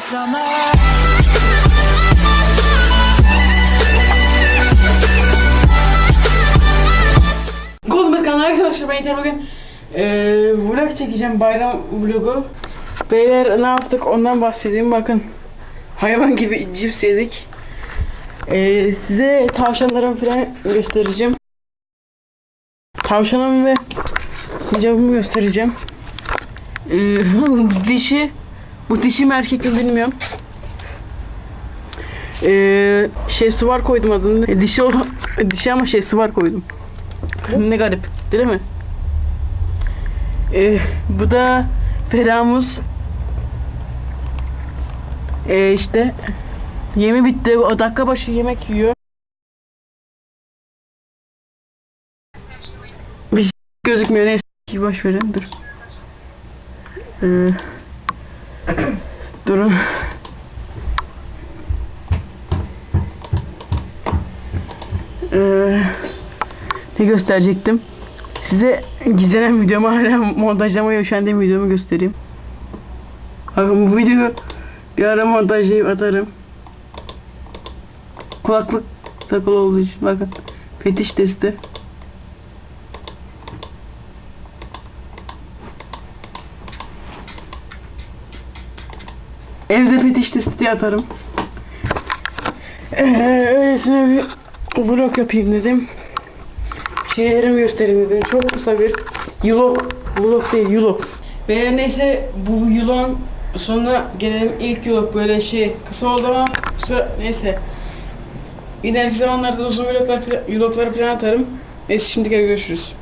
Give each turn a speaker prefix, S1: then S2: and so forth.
S1: summer.
S2: Golden kanalına arkadaşlar, ben yeter bugün vlog çekeceğim, bayram vlogu. Beyler ne yaptık ondan bahsedeyim. Bakın, hayvan gibi cips yedik. Size tavşanlarımı falan göstereceğim. Tavşanımı ve sincapımı göstereceğim. Bu dişi mi erkek mi bilmiyorum. Su var koydum adını. Dişi ama su var koydum. Ne garip, değil mi? Bu da Feramuz. İşte yemi bitti. O dakika başı yemek yiyor. Bir şey gözükmüyor. Neyse, boş verin. Dur. Durun. Ne gösterecektim? Size gizlenen videomu hala montajlamaya üşendiğim videomu göstereyim. Bakın, bu videoyu bir ara montajlayıp atarım. Kulaklık takılı olduğu için bakın. Fetiş testi. Evde fetiş testi diye atarım. Öylesine bir vlog yapayım dedim. Şeylerimi göstereyim dedim. Çok kısa bir vlog değil, vlog. Ve neyse, bu vlogun sonuna gelelim. İlk vlog böyle kısa oldu ama neyse. İleriki zamanlarda uzun vloglar falan atarım. Neyse, şimdilik görüşürüz.